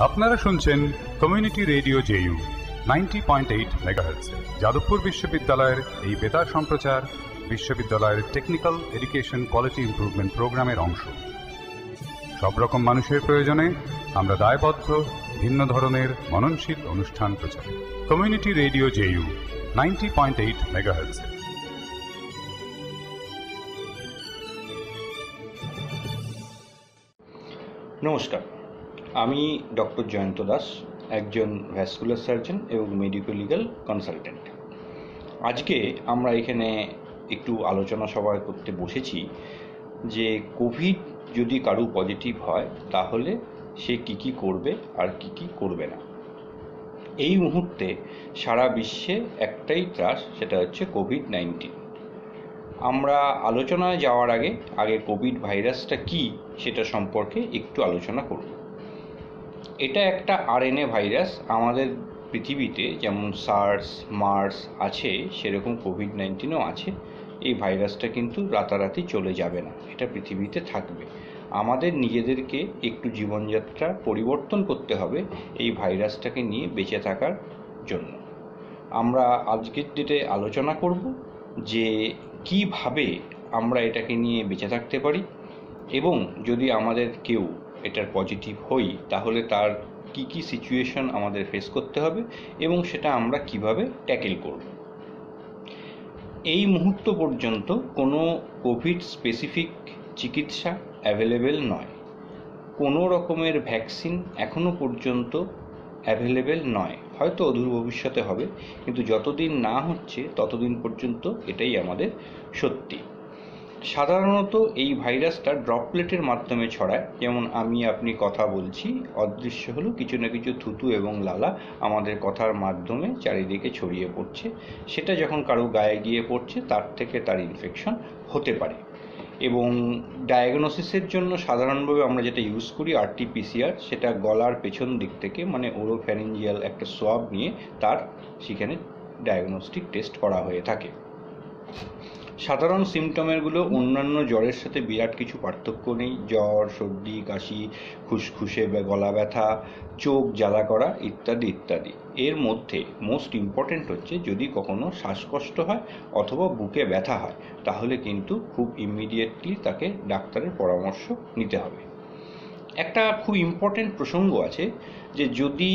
আপনারা শুনছেন community radio JU 90.8 megahertz. Jadavpur বিশ্ববিদ্যালয়ের এই বেতার সম্প্রচার বিশ্ববিদ্যালয়ের টেকনিক্যাল এডুকেশন কোয়ালিটি ইমপ্রুভমেন্ট প্রোগ্রামের অংশ। সব রকম মানুষের প্রয়োজনে আমরা দায়বদ্ধ ভিন্ন ধরনের মননশীল অনুষ্ঠান প্রচার। Community radio JU 90.8 megahertz. নমস্কার, আমি ডক্টর জয়ন্ত দাস, একজন ভ্যাসকুলার সার্জন এবং মেডিকো লিগাল কনসালটেন্ট। আজকে আমরা এখানে একটু আলোচনা সভা করতে বসেছি যে কোভিড যদি কারো পজিটিভ হয় তাহলে সে কি করবে আর কি করবে না। এই মুহূর্তে সারা বিশ্বে একটাই ত্রাস, সেটা হচ্ছে কোভিড-19। আমরা আলোচনায় যাওয়ার আগে কোভিড ভাইরাসটা কি সেটা সম্পর্কে একটু আলোচনা করব। এটা একটা আরএনএ ভাইরাস। আমাদের পৃথিবীতে যেমন সার্স, মার্স আছে, সেরকম কোভিড-19ও আছে। এই ভাইরাসটা কিন্তু রাতারাতি চলে যাবে না, এটা পৃথিবীতে থাকবে। আমাদের নিজেদেরকে একটু জীবনযাত্রা পরিবর্তন করতে হবে এই ভাইরাসটাকে নিয়ে বেঁচে থাকার জন্য। আমরা আজকের ডেটে আলোচনা করব যে কিভাবে আমরা এটাকে নিয়ে বেঁচে থাকতে পারি, এবং যদি আমাদের কেউ এটার পজিটিভ হই তাহলে তার কি সিচুয়েশন আমাদের ফেস করতে হবে এবং সেটা আমরা কিভাবে ট্যাকেল করব। এই মুহূর্ত পর্যন্ত কোনো কোভিড স্পেসিফিক চিকিৎসা অ্যাভেলেবেল নয়, কোনো রকমের ভ্যাকসিন এখনো পর্যন্ত অ্যাভেলেবেল নয়। হয়তো অদূর ভবিষ্যতে হবে, কিন্তু যতদিন না হচ্ছে ততদিন পর্যন্ত এটাই আমাদের সত্যি। সাধারণত এই ভাইরাসটা ড্রপলেটের মাধ্যমে ছড়ায়। যেমন আমি আপনি কথা বলছি, অদৃশ্য হলেও কিছু না কিছু থুতু এবং লালা আমাদের কথার মাধ্যমে চারিদিকে ছড়িয়ে পড়ছে। সেটা যখন কারো গায়ে গিয়ে পড়ছে তার থেকে তার ইনফেকশন হতে পারে। এবং ডায়াগনোসিসের জন্য সাধারণভাবে আমরা যেটা ইউজ করি RT-PCR, সেটা গলার পেছন দিক থেকে মানে ওরোফ্যারিঞ্জিয়াল একটা সোয়াব নিয়ে তার সেখানে ডায়াগনস্টিক টেস্ট করা হয়ে থাকে। সাধারণ সিমটমেরগুলো অন্যান্য জ্বরের সাথে বিরাট কিছু পার্থক্য নেই। জ্বর, সর্দি, কাশি, খুসখুসে বা গলা ব্যথা, চোখ জ্বালা করা ইত্যাদি ইত্যাদি। এর মধ্যে মোস্ট ইম্পর্টেন্ট হচ্ছে যদি কখনো শ্বাসকষ্ট হয় অথবা বুকে ব্যথা হয় তাহলে কিন্তু খুব ইমিডিয়েটলি তাকে ডাক্তারের পরামর্শ নিতে হবে। একটা খুব ইম্পর্টেন্ট প্রসঙ্গ আছে যে যদি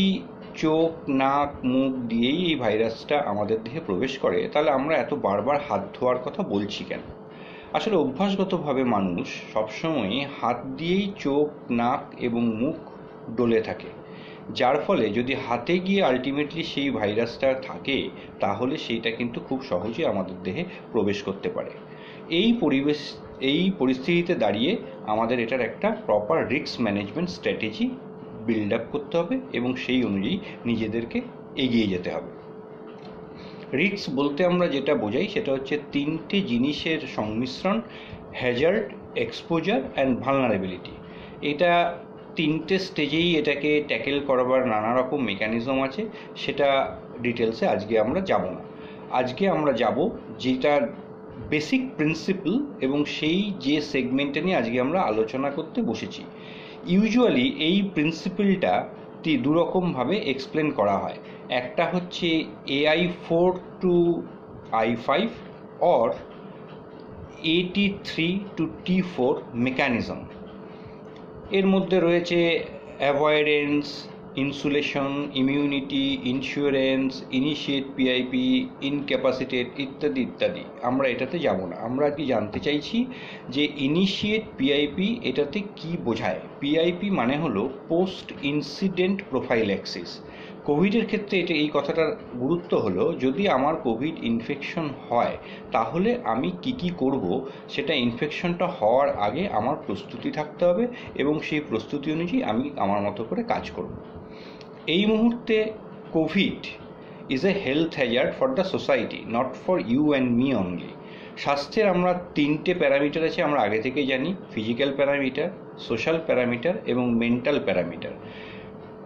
চোখ, নাক, মুখ দিয়েই এই ভাইরাসটা আমাদের দেহে প্রবেশ করে তাহলে আমরা এত বারবার হাত ধোয়ার কথা বলছি কেন? আসলে অভ্যাসগতভাবে মানুষ সবসময় হাত দিয়েই চোখ, নাক এবং মুখ ডলে থাকে, যার ফলে যদি হাতে গিয়ে আলটিমেটলি সেই ভাইরাসটা থাকে তাহলে সেইটা কিন্তু খুব সহজে আমাদের দেহে প্রবেশ করতে পারে। এই পরিস্থিতিতে দাঁড়িয়ে আমাদের এটার একটা proper risk management strategy build up করতে হবে এবং সেই অনুযায়ী নিজেদেরকে এগিয়ে যেতে হবে। রিস্ক বলতে আমরা যেটা বোঝাই সেটা হচ্ছে তিনটে জিনিসের সংমিশ্রণ: হ্যাজার্ড, এক্সপোজার অ্যান্ড ভালনারেবিলিটি। এটা তিনটে স্টেজেই এটাকে ট্যাকেল করবার নানা রকম মেকানিজম আছে, সেটা ডিটেলসে আজকে আমরা যাব না। আজকে আমরা যাব যেটা বেসিক প্রিন্সিপল এবং সেই যে সেগমেন্টে নিয়ে আজকে আমরা আলোচনা করতে বসেছি। ইউজুয়ালি এই প্রিন্সিপলটা দুরকমভাবে এক্সপ্লেন করা হয়। একটা হচ্ছে AI4 to I5 or AT3 to T4 mechanism. এর মধ্যে রয়েছে avoidance, insulation, immunity, insurance, initiate PIP, ইনক্যাপাসিটেট ইত্যাদি ইত্যাদি। আমরা এটাতে যাব না। আমরা কি জানতে চাইছি যে ইনিশিয়েট PIP এটাতে কি বোঝায়। PIP মানে হলো পোস্ট ইনসিডেন্ট প্রোফাইল্যাক্সিস। কোভিডের ক্ষেত্রে এই কথাটার গুরুত্ব হলো যদি আমার কোভিড ইনফেকশন হয় তাহলে আমি কি করব সেটা ইনফেকশনটা হওয়ার আগে আমার প্রস্তুতি থাকতে হবে এবং সেই প্রস্তুতি অনুযায়ী আমি আমার মতো করে কাজ করব। এই মুহূর্তে COVID is a health hazard for the society, not for you and me only. স্বাস্থ্যের আমরা তিনটে প্যারামিটার আছে, আমরা আগে থেকে জানি: ফিজিক্যাল প্যারামিটার, সোশ্যাল প্যারামিটার এবং মেন্টাল প্যারামিটার।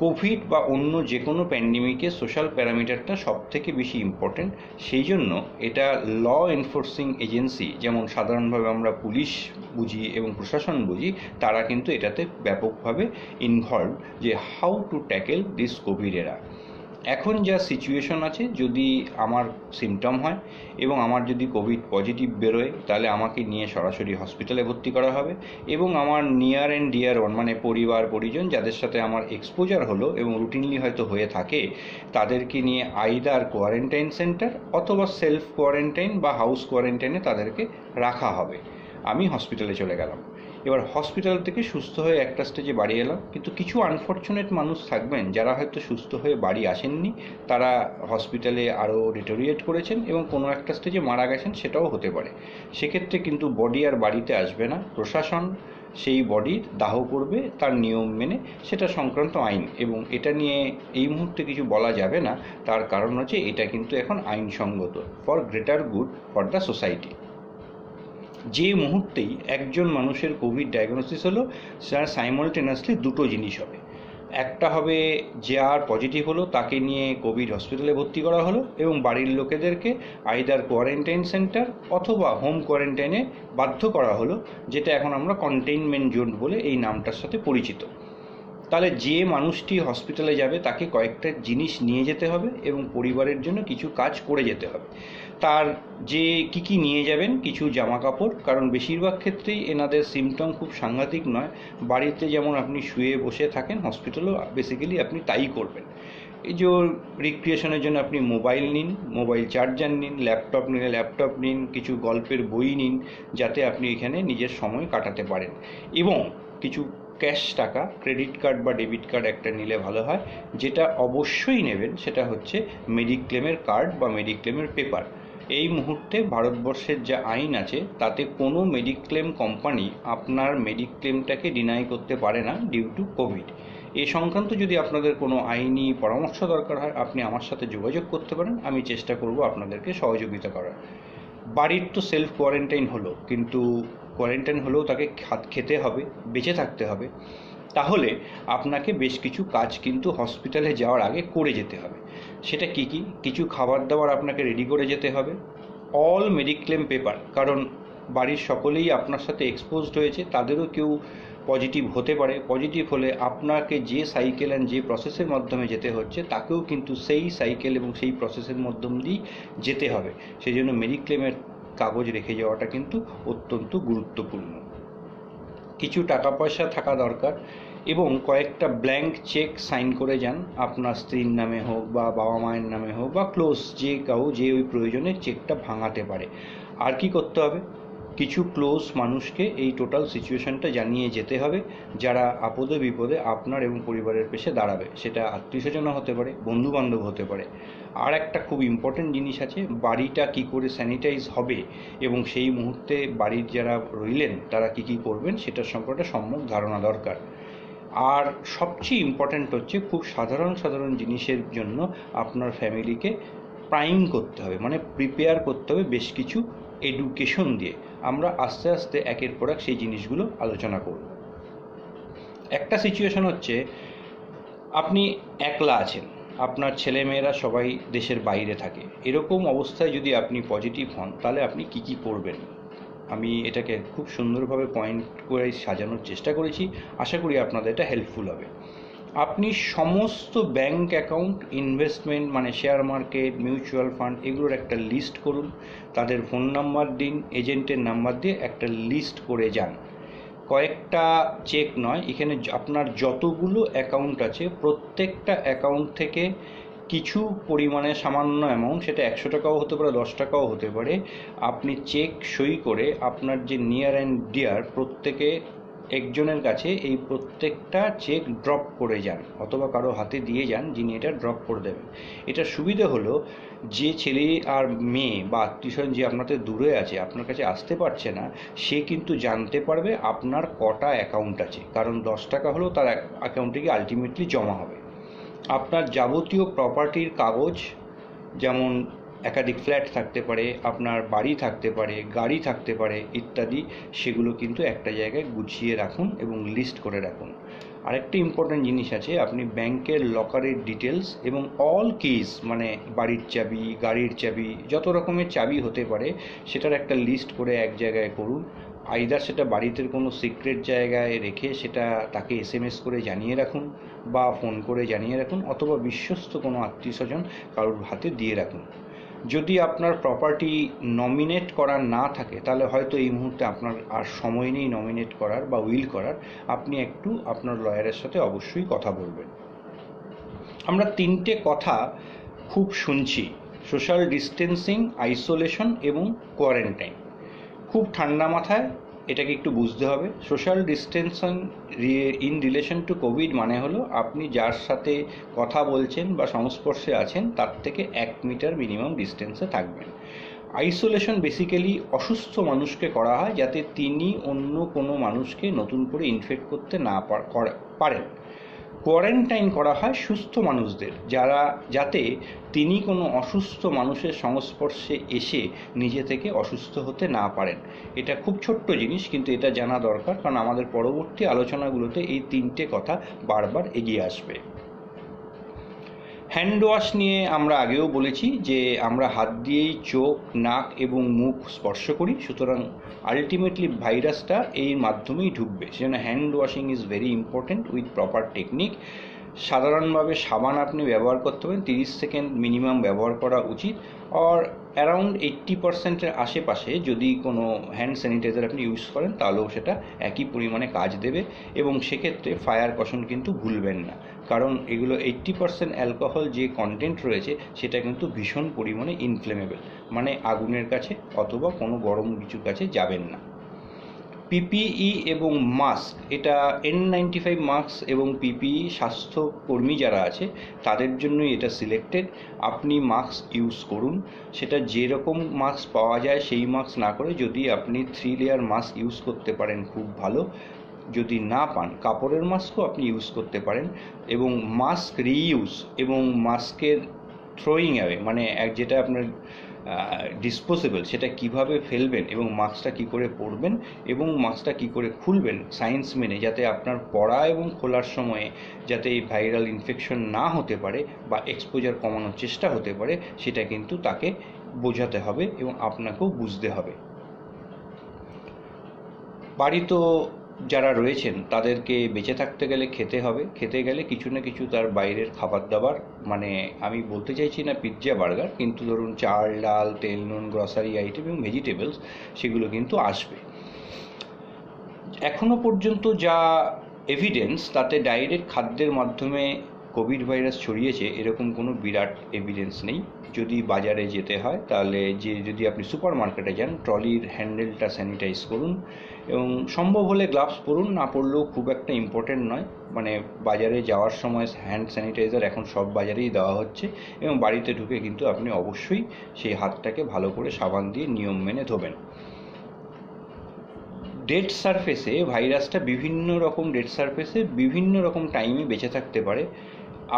কোভিড বা অন্য যে কোনো প্যান্ডেমিকে সোশ্যাল প্যারামিটারটা সব থেকে বেশি ইম্পর্টেন্ট। সেই জন্য এটা ল এনফোর্সিং এজেন্সি, যেমন সাধারণভাবে আমরা পুলিশ বুঝি এবং প্রশাসন বুঝি, তারা কিন্তু এটাতে ব্যাপকভাবে ইনভলভ যে how to tackle this Covid এরা। এখন যা সিচুয়েশন আছে, যদি আমার সিমটম হয় এবং আমার যদি কোভিড পজিটিভ বেরোয়, তাহলে আমাকে নিয়ে সরাসরি হসপিটালে ভর্তি করা হবে এবং আমার নিয়ার অ্যান্ড ডিয়ার ওয়ান মানে পরিবার পরিজন যাদের সাথে আমার এক্সপোজার হলো এবং রুটিনলি হয়তো হয়ে থাকে, তাদেরকে নিয়ে আইদার কোয়ারেন্টাইন সেন্টার অথবা সেলফ কোয়ারেন্টাইন বা হাউস কোয়ারেন্টাইনে তাদেরকে রাখা হবে। আমি হসপিটালে চলে গেলাম। এবার হসপিটাল থেকে সুস্থ হয়ে একটা স্টেজে বাড়ি এলাম, কিন্তু কিছু আনফর্চুনেট মানুষ থাকবেন যারা হয়তো সুস্থ হয়ে বাড়ি আসেননি, তারা হসপিটালে আরও ডিটোরিয়েট করেছেন এবং কোনো একটা স্টেজে মারা গেছেন, সেটাও হতে পারে। সেক্ষেত্রে কিন্তু বডি আর বাড়িতে আসবে না, প্রশাসন সেই বডির দাহ করবে তার নিয়ম মেনে, সেটা সংক্রান্ত আইন, এবং এটা নিয়ে এই মুহূর্তে কিছু বলা যাবে না। তার কারণ হচ্ছে এটা কিন্তু এখন আইনসঙ্গত, for greater good for the society. যে মুহূর্তেই একজন মানুষের কোভিড ডায়াগনোসিস হলো, তার সাইমলটেনিয়াসলি দুটো জিনিস হবে। একটা হবে যার পজিটিভ হলো তাকে নিয়ে কোভিড হসপিটালে ভর্তি করা হলো এবং বাড়ির লোকেদেরকে আইদার কোয়ারেন্টাইন সেন্টার অথবা হোম কোয়ারেন্টাইনে বাধ্য করা হলো, যেটা এখন আমরা কন্টেইনমেন্ট জোন বলে এই নামটার সাথে পরিচিত। তাহলে যে মানুষটি হসপিটালে যাবে তাকে কয়েকটা জিনিস নিয়ে যেতে হবে এবং পরিবারের জন্য কিছু কাজ করে যেতে হবে। তার যে কি নিয়ে যাবেন, কিছু জামা কাপড়, কারণ বেশিরভাগ ক্ষেত্রেই এনাদের সিমটম খুব সাংঘাতিক নয়। বাড়িতে যেমন আপনি শুয়ে বসে থাকেন, হসপিটালেও বেসিক্যালি আপনি তাই করবেন। এই যে রিক্রিয়েশনের জন্য আপনি মোবাইল নিন, মোবাইল চার্জার নিন, ল্যাপটপ নিলে ল্যাপটপ নিন, কিছু গল্পের বই নিন, যাতে আপনি এখানে নিজের সময় কাটাতে পারেন। এবং কিছু ক্যাশ টাকা, ক্রেডিট কার্ড বা ডেবিট কার্ড একটা নিলে ভালো হয়। যেটা অবশ্যই নেবেন সেটা হচ্ছে মেডিক্লেমের কার্ড বা মেডিক্লেমের পেপার। এই মুহূর্তে ভারতবর্ষের যা আইন আছে তাতে কোনো মেডিক্লেম কোম্পানি আপনার মেডিক্লেমটাকে ডিনাই করতে পারে না ডিউ টু কোভিড। এ সংক্রান্ত যদি আপনাদের কোনো আইনি পরামর্শ দরকার হয়, আপনি আমার সাথে যোগাযোগ করতে পারেন, আমি চেষ্টা করব আপনাদেরকে সহযোগিতা করার। বাড়ির তো সেলফ কোয়ারেন্টাইন হলো, কিন্তু কোয়ারেন্টাইন হলেও তাকে খেতে হবে, বেঁচে থাকতে হবে। তাহলে আপনাকে বেশ কিছু কাজ কিন্তু হসপিটালে যাওয়ার আগে করে যেতে হবে। সেটা কি কি? কিছু খাবার দাবার আপনাকে রেডি করে যেতে হবে, অল মেডিক্লেম পেপার, কারণ বাড়ির সকলেই আপনার সাথে এক্সপোজড হয়েছে, তাদেরও কেউ পজিটিভ হতে পারে। পজিটিভ হলে আপনাকে যে সাইকেল অ্যান্ড যে প্রসেসের মাধ্যমে যেতে হচ্ছে, তাকেও কিন্তু সেই সাইকেল এবং সেই প্রসেসের মাধ্যম দিয়েই যেতে হবে। সেই জন্য মেডিক্লেমের কাগজ রেখে যাওয়াটা কিন্তু অত্যন্ত গুরুত্বপূর্ণ। কিছু টাকা পয়সা থাকা দরকার এবং কয়েকটা ব্ল্যাঙ্ক চেক সাইন করে যান, আপনার স্ত্রীর নামে হোক বা বাবা মায়ের নামে হোক বা ক্লোজ যে ওই প্রয়োজনে চেকটা ভাঙাতে পারে। আর কি করতে হবে? কিছু ক্লোজ মানুষকে এই টোটাল সিচুয়েশনটা জানিয়ে যেতে হবে, যারা আপদে বিপদে আপনার এবং পরিবারের পাশে দাঁড়াবে। সেটা আত্মীয়স্বজন হতে পারে, বন্ধুবান্ধব হতে পারে। আর একটা খুব ইম্পর্টেন্ট জিনিস আছে, বাড়িটা কি করে স্যানিটাইজ হবে এবং সেই মুহূর্তে বাড়ির যারা রইলেন তারা কি করবেন সেটার সম্পর্কে সম্যক ধারণা দরকার। আর সবচেয়ে ইম্পর্ট্যান্ট হচ্ছে, খুব সাধারণ জিনিসের জন্য আপনার ফ্যামিলিকে প্রাইম করতে হবে, মানে প্রিপেয়ার করতে হবে বেশ কিছু এডুকেশন দিয়ে। আমরা আস্তে আস্তে একের পর এক সেই জিনিসগুলো আলোচনা করব। একটা সিচুয়েশন হচ্ছে, আপনি একলা আছেন, আপনার ছেলেমেয়েরা সবাই দেশের বাইরে থাকে। এরকম অবস্থায় যদি আপনি পজিটিভ হন, তাহলে আপনি কি করবেন? আমি এটাকে খুব সুন্দরভাবে পয়েন্ট করে সাজানোর চেষ্টা করেছি, আশা করি আপনাদের এটা হেল্পফুল হবে। আপনি সমস্ত ব্যাংক অ্যাকাউন্ট, ইনভেস্টমেন্ট মানে শেয়ার মার্কেট, মিউচুয়াল ফান্ড, এগুলোর একটা লিস্ট করুন, তাদের ফোন নাম্বার দিন, এজেন্টের নাম্বার দিয়ে একটা লিস্ট করে যান। কয়েকটা চেক নয়, এখানে আপনার যতগুলো অ্যাকাউন্ট আছে প্রত্যেকটা অ্যাকাউন্ট থেকে কিছু পরিমাণে সামান্য অ্যামাউন্ট, সেটা 100 টাকাও হতে পারে, 10 টাকাও হতে পারে, আপনি চেক সই করে আপনার যে নিয়ার অ্যান্ড ডিয়ার প্রত্যেকে একজনের কাছে এই প্রত্যেকটা চেক ড্রপ করে যান, অথবা কারো হাতে দিয়ে যান যিনি এটা ড্রপ করে দেবেন। এটা সুবিধা হলো, যে ছেলে আর মেয়ে বা আত্মীয়স্বজন যে আপনাদের দূরে আছে, আপনার কাছে আসতে পারছে না, সে কিন্তু জানতে পারবে আপনার কটা অ্যাকাউন্ট আছে, কারণ 10 টাকা হলেও তার অ্যাকাউন্টে গিয়ে আলটিমেটলি জমা হবে। আপনার যাবতীয় প্রপার্টির কাগজ, যেমন একাধিক ফ্ল্যাট থাকতে পারে, আপনার বাড়ি থাকতে পারে, গাড়ি থাকতে পারে ইত্যাদি, সেগুলো কিন্তু একটা জায়গায় গুছিয়ে রাখুন এবং লিস্ট করে রাখুন। আরেকটি ইম্পর্ট্যান্ট জিনিস আছে, আপনি ব্যাংকের লকারের ডিটেলস এবং অল কিজ, মানে বাড়ির চাবি, গাড়ির চাবি, যত রকমের চাবি হতে পারে সেটার একটা লিস্ট করে এক জায়গায় করুন। আইদার সেটা বাড়িতে কোনো সিক্রেট জায়গায় রেখে সেটা তাকে SMS করে জানিয়ে রাখুন, বা ফোন করে জানিয়ে রাখুন, অথবা বিশ্বস্ত কোনো আত্মীয় স্বজন কারোর হাতে দিয়ে রাখুন। যদি আপনার প্রপার্টি নমিনেট করা না থাকে তাহলে হয়তো এই মুহূর্তে আপনার আর সময় নেই নমিনেট করার বা উইল করার, আপনি একটু আপনার লয়ারের সাথে অবশ্যই কথা বলবেন। আমরা 3টে কথা খুব শুনছি: সোশ্যাল ডিস্টেন্সিং, আইসোলেশন এবং কোয়ারেন্টাইন। খুব ঠান্ডা মাথায় এটাকে একটু বুঝতে হবে। Social distancing in relation to Covid মানে হলো আপনি যার সাথে কথা বলছেন বা সংস্পর্শে আছেন তার থেকে 1 মিটার মিনিমাম ডিস্টেন্সে থাকবেন। আইসোলেশন বেসিক্যালি অসুস্থ মানুষকে করা হয় যাতে তিনি অন্য কোনো মানুষকে নতুন করে ইনফেক্ট করতে না পারেন। কোয়ারেন্টাইন করা হয় সুস্থ মানুষদের, যাতে তিনি কোনো অসুস্থ মানুষের সংস্পর্শে এসে নিজে থেকে অসুস্থ হতে না পারেন। এটা খুব ছোট্ট জিনিস, কিন্তু এটা জানা দরকার, কারণ আমাদের পরবর্তী আলোচনাগুলোতে এই 3টে কথা বারবার এগিয়ে আসবে। হ্যান্ড ওয়াশ নিয়ে আমরা আগেও বলেছি যে আমরা হাত দিয়েই চোখ, নাক এবং মুখ স্পর্শ করি, সুতরাং আলটিমেটলি ভাইরাসটা এর মাধ্যমেই ঢুকবে। সেজন্য hand washing is very important with proper technique. সাধারণভাবে সাবান আপনি ব্যবহার করতে পারেন, 30 সেকেন্ড মিনিমাম ব্যবহার করা উচিত। আর অ্যারাউন্ড 80%-এর আশেপাশে যদি কোনো হ্যান্ড স্যানিটাইজার আপনি ইউজ করেন তাহলেও সেটা একই পরিমাণে কাজ দেবে। এবং সেক্ষেত্রে ফায়ার কশন কিন্তু ভুলবেন না, কারণ এগুলো 80% অ্যালকোহল যে কন্টেন্ট রয়েছে সেটা কিন্তু ভীষণ পরিমাণে ইনফ্লেমেবল, মানে আগুনের কাছে অথবা কোনো গরম কিছুর কাছে যাবেন না। PPE এবং মাস্ক, এটা N95 মাস্ক এবং PPE স্বাস্থ্যকর্মী যারা আছে তাদের জন্যই এটা সিলেক্টেড। আপনি মাস্ক ইউজ করুন, সেটা যেরকম মাস্ক পাওয়া যায় সেই মাস্ক না করে যদি আপনি 3 লেয়ার মাস্ক ইউজ করতে পারেন খুব ভালো। যদি না পান কাপড়ের মাস্কও আপনি ইউজ করতে পারেন। এবং মাস্ক রিইউজ এবং মাস্কের থ্রোয়িং অ্যাওয়ে, মানে যেটা আপনার ডিসপোজেবল, সেটা কিভাবে ফেলবেন এবং মাস্কটা কি করে পরবেন এবং মাস্কটা কি করে খুলবেন সায়েন্স মেনে, যাতে আপনার পরা এবং খোলার সময়ে যাতে এই ভাইরাল ইনফেকশন না হতে পারে বা এক্সপোজার কমানোর চেষ্টা হতে পারে, সেটা কিন্তু তাকে বোঝাতে হবে এবং আপনাকেও বুঝতে হবে। বাড়ি তো যারা রয়েছেন তাদেরকে বেঁচে থাকতে গেলে খেতে হবে, খেতে গেলে কিছু না কিছু তার বাইরের খাবার দাবার, মানে আমি বলতে চাইছি না পিৎজা বার্গার, কিন্তু ধরুন চাল, ডাল, তেল, নুন, গ্রসারি আইটেম এবং ভেজিটেবলস, সেগুলো কিন্তু আসবে। এখনো পর্যন্ত যা এভিডেন্স, তাতে ডাইরেক্ট খাদ্যের মাধ্যমে কোভিড ভাইরাস ছড়িয়েছে এরকম কোনো বিরাট এভিডেন্স নেই। যদি বাজারে যেতে হয় তাহলে যদি আপনি সুপার মার্কেটে যান, ট্রলির হ্যান্ডেলটা স্যানিটাইজ করুন এবং সম্ভব হলে গ্লাভস পরুন, না পরলেও খুব একটা ইম্পর্টেন্ট নয়। মানে বাজারে যাওয়ার সময় হ্যান্ড স্যানিটাইজার এখন সব বাজারেই দেওয়া হচ্ছে, এবং বাড়িতে ঢুকে কিন্তু আপনি অবশ্যই সেই হাতটাকে ভালো করে সাবান দিয়ে নিয়ম মেনে ধোবেন। ডেড সারফেসে ভাইরাসটা বিভিন্ন রকম বিভিন্ন রকম টাইমে বেঁচে থাকতে পারে।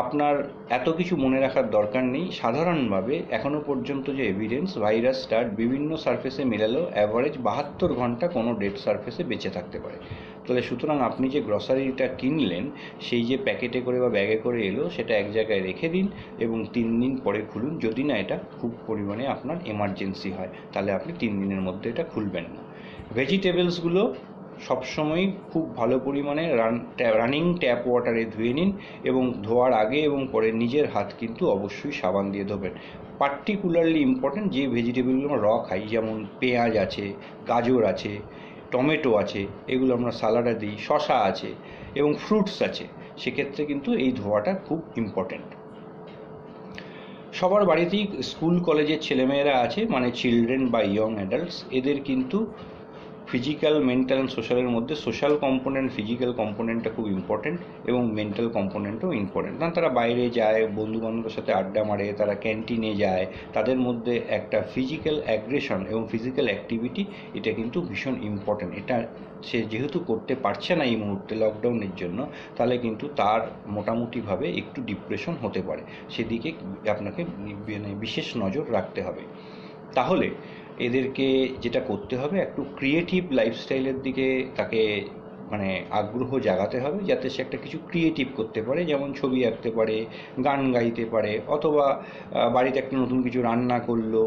আপনার এত কিছু মনে রাখার দরকার নেই। সাধারণভাবে এখনও পর্যন্ত যে এভিডেন্স, ভাইরাসটা বিভিন্ন সারফেসে মেলালেও অ্যাভারেজ 72 ঘন্টা কোনো ডেড সারফেসে বেঁচে থাকতে পারে। তাহলে সুতরাং আপনি যে গ্রসারিটা কিনলেন, সেই যে প্যাকেটে করে বা ব্যাগে করে এলো, সেটা এক জায়গায় রেখে দিন এবং 3 দিন পরে খুলুন। যদি না এটা খুব পরিমাণে আপনার এমার্জেন্সি হয়, তাহলে আপনি 3 দিনের মধ্যে এটা খুলবেন না। ভেজিটেবলসগুলো সবসময় খুব ভালো পরিমাণে রানিং ট্যাপ ওয়াটারে ধুয়ে নিন, এবং ধোয়ার আগে এবং পরে নিজের হাত কিন্তু অবশ্যই সাবান দিয়ে ধোবেন। পার্টিকুলারলি ইম্পর্টেন্ট যে ভেজিটেবলগুলো আমরা খাই, যেমন পেঁয়াজ আছে, গাজর আছে, টমেটো আছে, এগুলো আমরা সালাডে দিই, শসা আছে এবং ফ্রুটস আছে, সেক্ষেত্রে কিন্তু এই ধোয়াটা খুব ইম্পর্টেন্ট। সবার বাড়িতেই স্কুল কলেজের ছেলেমেয়েরা আছে, মানে চিলড্রেন বা ইয়ং অ্যাডাল্টস, এদের কিন্তু ফিজিক্যাল, মেন্টাল অ্যান্ড সোশ্যালের মধ্যে সোশ্যাল কম্পোনেন্ট, ফিজিক্যাল কম্পোনেন্টটা খুব ইম্পর্টেন্ট এবং মেন্টাল কম্পোনেন্টও ইম্পর্টেন্ট। কারণ তারা বাইরে যায়, বন্ধুবান্ধবের সাথে আড্ডা মারে, তারা ক্যান্টিনে যায়, তাদের মধ্যে একটা ফিজিক্যাল অ্যাগ্রেশন এবং ফিজিক্যাল অ্যাক্টিভিটি এটা কিন্তু ভীষণ ইম্পর্টেন্ট। এটা সে যেহেতু করতে পারছে না এই মুহূর্তে লকডাউনের জন্য, তাহলে কিন্তু তার মোটামুটিভাবে একটু ডিপ্রেশন হতে পারে, সেদিকে আপনাকে বিশেষ নজর রাখতে হবে। তাহলে এদেরকে যেটা করতে হবে, একটু ক্রিয়েটিভ লাইফস্টাইলের দিকে তাকে আগ্রহ জাগাতে হবে, যাতে সে একটা কিছু ক্রিয়েটিভ করতে পারে, যেমন ছবি আঁকতে পারে, গান গাইতে পারে, অথবা বাড়িতে একটা নতুন কিছু রান্না করলো।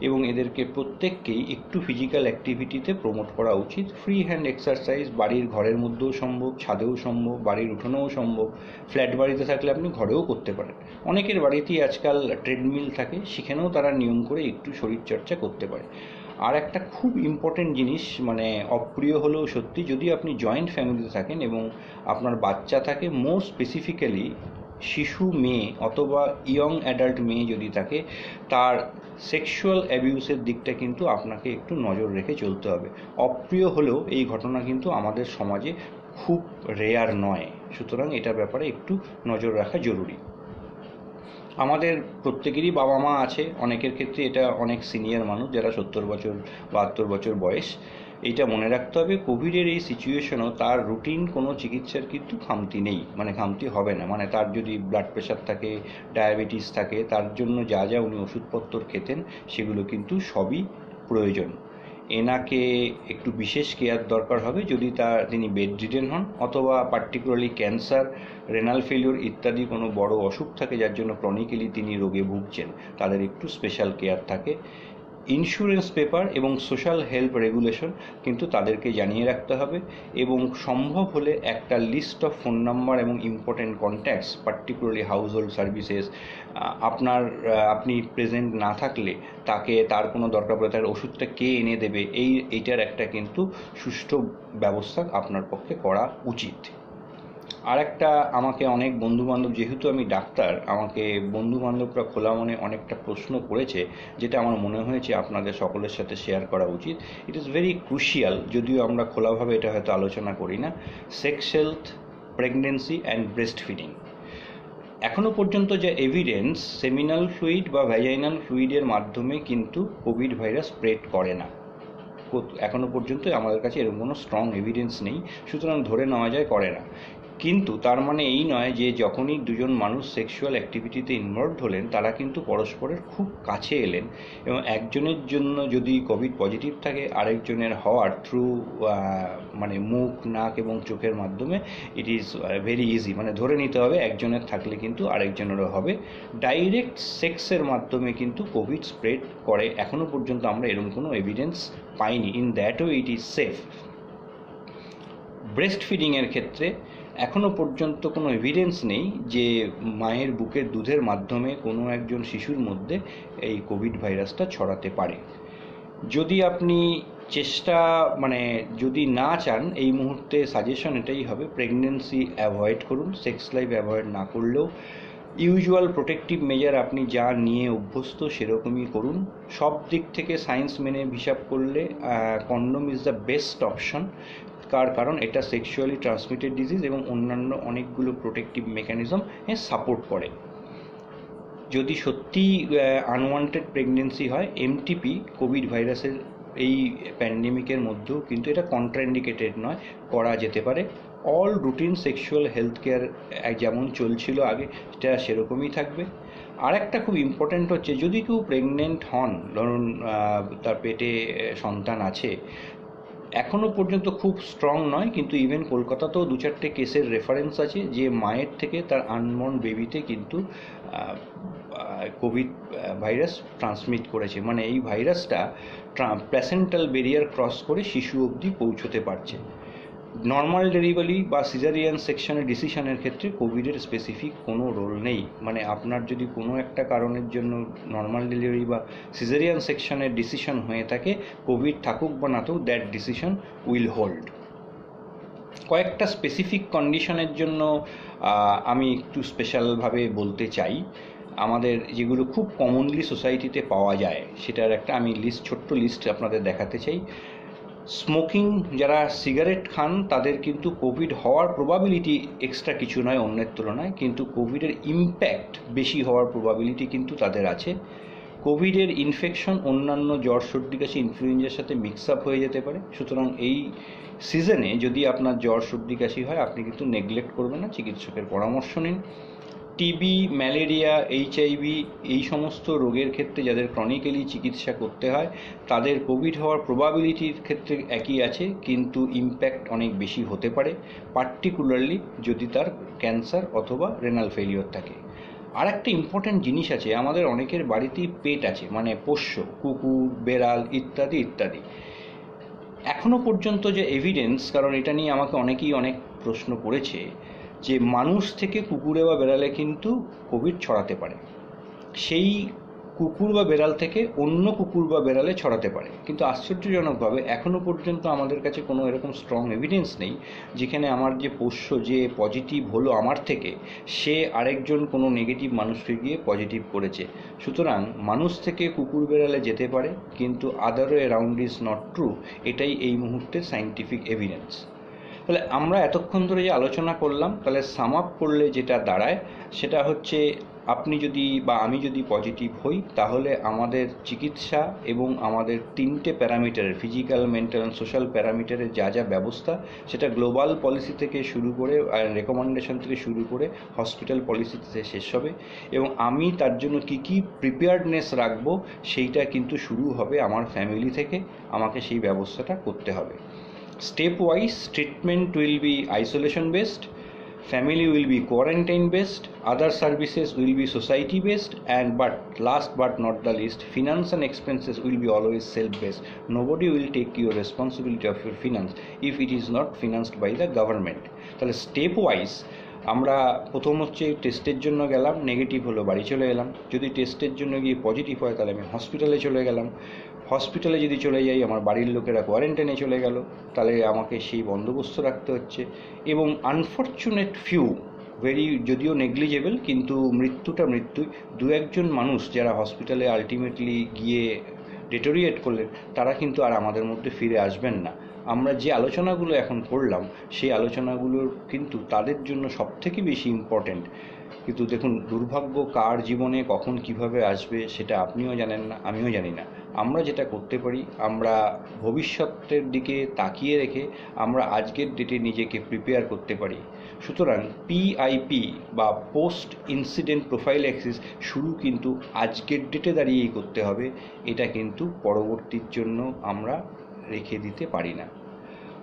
এবং এদেরকে প্রত্যেককেই একটু ফিজিক্যাল অ্যাক্টিভিটিতে প্রমোট করা উচিত। ফ্রি হ্যান্ড এক্সারসাইজ বাড়ির ঘরের মধ্যেও সম্ভব, ছাদেও সম্ভব, বাড়ির উঠোনেও সম্ভব। ফ্ল্যাট বাড়িতে থাকলে আপনি ঘরেও করতে পারেন। অনেকের বাড়িতেই আজকাল ট্রেডমিল থাকে, সেখানেও তারা নিয়ম করে একটু শরীরচর্চা করতে পারে। আর একটা খুব ইম্পর্টেন্ট জিনিস, অপ্রিয় হলেও সত্যি, যদি আপনি জয়েন্ট ফ্যামিলিতে থাকেন এবং আপনার বাচ্চা থাকে, মোর স্পেসিফিক্যালি শিশু মেয়ে অথবা ইয়ং অ্যাডাল্ট মেয়ে যদি থাকে, তার সেক্সুয়াল অ্যাবিউসের দিকটা কিন্তু আপনাকে একটু নজর রেখে চলতে হবে। অপ্রিয় হলেও এই ঘটনা কিন্তু আমাদের সমাজে খুব রেয়ার নয়, সুতরাং এটার ব্যাপারে একটু নজর রাখা জরুরি। আমাদের প্রত্যেকেরই বাবা মা আছে, অনেকের ক্ষেত্রে এটা অনেক সিনিয়র মানুষ যারা 70 বছর 72 বছর বয়স। এইটা মনে রাখতে হবে, কোভিডের এই সিচুয়েশনও তার রুটিন কোনো চিকিৎসার কিন্তু খামতি নেই, খামতি হবে না। তার যদি ব্লাড প্রেশার থাকে, ডায়াবেটিস থাকে, তার জন্য যা যা উনি ওষুধপত্র খেতেন সেগুলো কিন্তু সবই প্রয়োজন। এনাকে একটু বিশেষ কেয়ার দরকার হবে যদি তিনি বেড রিডেন হন, অথবা পার্টিকুলারলি ক্যান্সার, রেনাল ফেলিওর ইত্যাদি কোনো বড় অসুখ থাকে যার জন্য ক্রনিক্যালি তিনি রোগে ভুগছেন, তাদের একটু স্পেশাল কেয়ার থাকে। ইন্স্যুরেন্স পেপার এবং সোশ্যাল হেল্প রেগুলেশন কিন্তু তাদেরকে জানিয়ে রাখতে হবে, এবং সম্ভব হলে একটা লিস্ট অফ ফোন নাম্বার এবং important contacts, particularly house hold services, আপনি প্রেজেন্ট না থাকলে তার কোনো দরকার পড়ে তার ওষুধটা কে এনে দেবে, এইটার একটা কিন্তু সুষ্ঠু ব্যবস্থা আপনার পক্ষে করা উচিত। আর একটা, আমাকে অনেক বন্ধুবান্ধব, যেহেতু আমি ডাক্তার, আমাকে বন্ধুবান্ধবরা খোলা মনে অনেকটা প্রশ্ন করেছে, যেটা আমার মনে হয়েছে আপনাদের সকলের সাথে শেয়ার করা উচিত। ইট ইজ ভেরি ক্রুশিয়াল, যদিও আমরা খোলাভাবে এটা হয়তো আলোচনা করি না। Sex health, pregnancy and breast feeding. এখনও পর্যন্ত যে এভিডেন্স, সেমিনাল ফ্লুইড বা ভ্যাজাইনাল ফ্লুইডের মাধ্যমে কিন্তু কোভিড ভাইরাস স্প্রেড করে না। এখনও পর্যন্ত আমাদের কাছে এরকম কোনো স্ট্রং এভিডেন্স নেই, সুতরাং ধরে নেওয়া যায় করে না। কিন্তু তার মানে এই নয় যে যখনই দুজন মানুষ সেক্সুয়াল অ্যাক্টিভিটিতে ইনভলভড হলেন, তারা কিন্তু পরস্পরের খুব কাছে এলেন, এবং একজনের জন্য যদি কোভিড পজিটিভ থাকে, আরেকজনের হওয়ার থ্রু মুখ, নাক এবং চোখের মাধ্যমে ইট ইজ ভেরি ইজি, ধরে নিতে হবে একজনের থাকলে কিন্তু আরেকজনেরও হবে। ডাইরেক্ট সেক্সের মাধ্যমে কিন্তু কোভিড স্প্রেড করে এখনও পর্যন্ত আমরা এরকম কোনো এভিডেন্স পাইনি। In that way it is safe. Breast ফিডিংয়ের ক্ষেত্রে এখনও পর্যন্ত কোনো এভিডেন্স নেই যে মায়ের বুকের দুধের মাধ্যমে কোনো একজন শিশুর মধ্যে এই কোভিড ভাইরাসটা ছড়াতে পারে। যদি আপনি যদি না চান, এই মুহূর্তে সাজেশন এটাই হবে, প্রেগনেন্সি অ্যাভয়েড করুন, সেক্স লাইফ অ্যাভয়েড না করলেও ইউজুয়াল প্রোটেক্টিভ মেজার আপনি যা নিয়ে অভ্যস্ত সেরকমই করুন। সব দিক থেকে সায়েন্স মেনে হিসাব করলে condom is the best option, কারণ এটা সেক্সুয়ালি ট্রান্সমিটেড ডিজিজ এবং অন্যান্য অনেকগুলো প্রোটেক্টিভ মেকানিজম সাপোর্ট করে। যদি সত্যি আনওয়ান্টেড প্রেগনেন্সি হয়, এমটিপি কোভিড ভাইরাসের এই প্যান্ডেমিকের মধ্যেও কিন্তু এটা কন্ট্রাইন্ডিকেটেড নয়, করা যেতে পারে। All routine sexual health care যেমন চলছিল আগে, সেটা সেরকমই থাকবে। আর একটা খুব ইম্পর্ট্যান্ট হচ্ছে, যদি কেউ প্রেগনেন্ট হন, ধরুন তার পেটে সন্তান আছে, এখনও পর্যন্ত খুব স্ট্রং নয়, কিন্তু ইভেন কলকাতাতেও 2-4টে কেসের রেফারেন্স আছে যে মায়ের থেকে তার আনবর্ন বেবিতে কিন্তু কোভিড ভাইরাস ট্রান্সমিট করেছে। এই ভাইরাসটা প্ল্যাসেন্টাল ব্যারিয়ার ক্রস করে শিশু অবধি পৌঁছতে পারছে। নর্মাল ডেলিভারি বা সিজারিয়ান সেকশনের ডিসিশনের ক্ষেত্রে কোভিডের স্পেসিফিক কোনো রোল নেই। আপনার যদি কোনো একটা কারণের জন্য নর্মাল ডেলিভারি বা সিজারিয়ান সেকশনের ডিসিশন হয়ে থাকে, কোভিড থাকুক বা না থাকুক, দ্যাট ডিসিশন উইল হোল্ড। কয়েকটা স্পেসিফিক কন্ডিশনের জন্য আমি একটু স্পেশালভাবে বলতে চাই, আমাদের যেগুলো খুব কমনলি সোসাইটিতে পাওয়া যায় সেটার একটা আমি ছোট্ট লিস্ট আপনাদের দেখাতে চাই। স্মোকিং, যারা সিগারেট খান তাদের কিন্তু কোভিড হওয়ার প্রবাবিলিটি এক্সট্রা কিছু নয় অন্যের তুলনায়, কিন্তু কোভিডের ইম্প্যাক্ট বেশি হওয়ার প্রবাবিলিটি কিন্তু তাদের আছে। কোভিডের ইনফেকশন অন্যান্য জ্বর, সর্দি, কাশি, ইনফ্লুয়েঞ্জার সাথে মিক্স আপ হয়ে যেতে পারে। সুতরাং এই সিজনে যদি আপনার জ্বর, সর্দি, কাশি হয় আপনি কিন্তু নেগলেক্ট করবেন না, চিকিৎসকের পরামর্শ নিন। টিবি, ম্যালেরিয়া, এইচআইভি এই সমস্ত রোগের ক্ষেত্রে যাদের ক্রনিক্যালি চিকিৎসা করতে হয় তাদের কোভিড হওয়ার প্রবাবিলিটির ক্ষেত্রে একই আছে, কিন্তু ইম্প্যাক্ট অনেক বেশি হতে পারে, পার্টিকুলারলি যদি তার ক্যান্সার অথবা রেনাল ফেলিওর থাকে। আর একটা ইম্পর্ট্যান্ট জিনিস আছে, আমাদের অনেকের বাড়িতেই পেট আছে, মানে পোষ্য, কুকুর, বেড়াল ইত্যাদি ইত্যাদি। এখনো পর্যন্ত যে এভিডেন্স, কারণ এটা নিয়ে আমাকে অনেকেই অনেক প্রশ্ন করেছে, যে মানুষ থেকে কুকুরে বা বেড়ালে কিন্তু কোভিড ছড়াতে পারে, সেই কুকুর বা বেড়াল থেকে অন্য কুকুর বা বেড়ালে ছড়াতে পারে। কিন্তু আশ্চর্যজনকভাবে এখনো পর্যন্ত আমাদের কাছে কোনো এরকম স্ট্রং এভিডেন্স নেই যেখানে আমার যে পোষ্য যে পজিটিভ হলো আমার থেকে, সে আরেকজন কোনো নেগেটিভ মানুষকে গিয়ে পজিটিভ করেছে। সুতরাং মানুষ থেকে কুকুর বেড়ালে যেতে পারে, কিন্তু other way around is not true, এটাই এই মুহূর্তে সায়েন্টিফিক এভিডেন্স। তাহলে আমরা এতক্ষণ ধরে যে আলোচনা করলাম, তাহলে সাম আপ করলে যেটা দাঁড়ায় সেটা হচ্ছে, আপনি যদি বা আমি যদি পজিটিভ হই তাহলে আমাদের চিকিৎসা এবং আমাদের 3টে প্যারামিটারের, ফিজিক্যাল, মেন্টাল অ্যান্ড সোশ্যাল প্যারামিটারের যা যা ব্যবস্থা, সেটা গ্লোবাল পলিসি থেকে শুরু করে, রেকমেন্ডেশন থেকে শুরু করে হসপিটাল পলিসিতে শেষ হবে। এবং আমি তার জন্য কী কী প্রিপেয়ার্ডনেস রাখবো সেইটা কিন্তু শুরু হবে আমার ফ্যামিলি থেকে, আমাকে সেই ব্যবস্থাটা করতে হবে। Step wise treatment will be isolation based, family will be quarantine based, other services will be society based, and but last but not the least, finance and expenses will be always self based. Nobody will take your responsibility of your finance if it is not financed by the government. তাহলে step wise আমরা প্রথম হচ্ছে টেস্টের জন্য গেলাম, negative হলো বাড়ি চলে এলাম। যদি টেস্টের জন্য গিয়ে পজিটিভ হয় তাহলে আমি হসপিটালে চলে গেলাম। হসপিটালে যদি চলে যাই আমার বাড়ির লোকেরা কোয়ারেন্টাইনে চলে গেল, তাহলে আমাকে সেই বন্দোবস্ত রাখতে হচ্ছে। এবং আনফর্চুনেট ফিউ, যদিও নেগলিজেবল, কিন্তু মৃত্যুটা মৃত্যুই। 2-1 মানুষ যারা হসপিটালে আলটিমেটলি গিয়ে ডেটোরিয়েট করলেন, তারা কিন্তু আর আমাদের মধ্যে ফিরে আসবেন না। আমরা যে আলোচনাগুলো এখন করলাম সেই আলোচনাগুলোর কিন্তু তাদের জন্য সবথেকে বেশি ইম্পর্ট্যান্ট। কিন্তু দেখুন, দুর্ভাগ্য কার জীবনে কখন কিভাবে আসবে সেটা আপনিও জানেন না, আমিও জানি না। আমরা যেটা করতে পারি, আমরা ভবিষ্যতের দিকে তাকিয়ে রেখে আমরা আজকের ডেটে নিজেকে প্রিপেয়ার করতে পারি। সুতরাং পিআইপি বা পোস্ট ইনসিডেন্ট প্রোফাইল্যাক্সিস শুরু কিন্তু আজকের ডেটে দাঁড়িয়েই করতে হবে, এটা কিন্তু পরবর্তীর জন্য আমরা রেখে দিতে পারি না।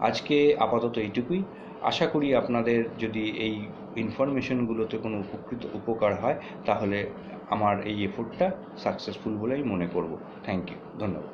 আজকে আপাতত এইটুকুই। আশা করি আপনাদের যদি এই ইনফরমেশনগুলোতে কোনো উপকার হয় তাহলে আমার এই এফোর্টটা সাকসেসফুল বলেই মনে করব। থ্যাংক ইউ, ধন্যবাদ।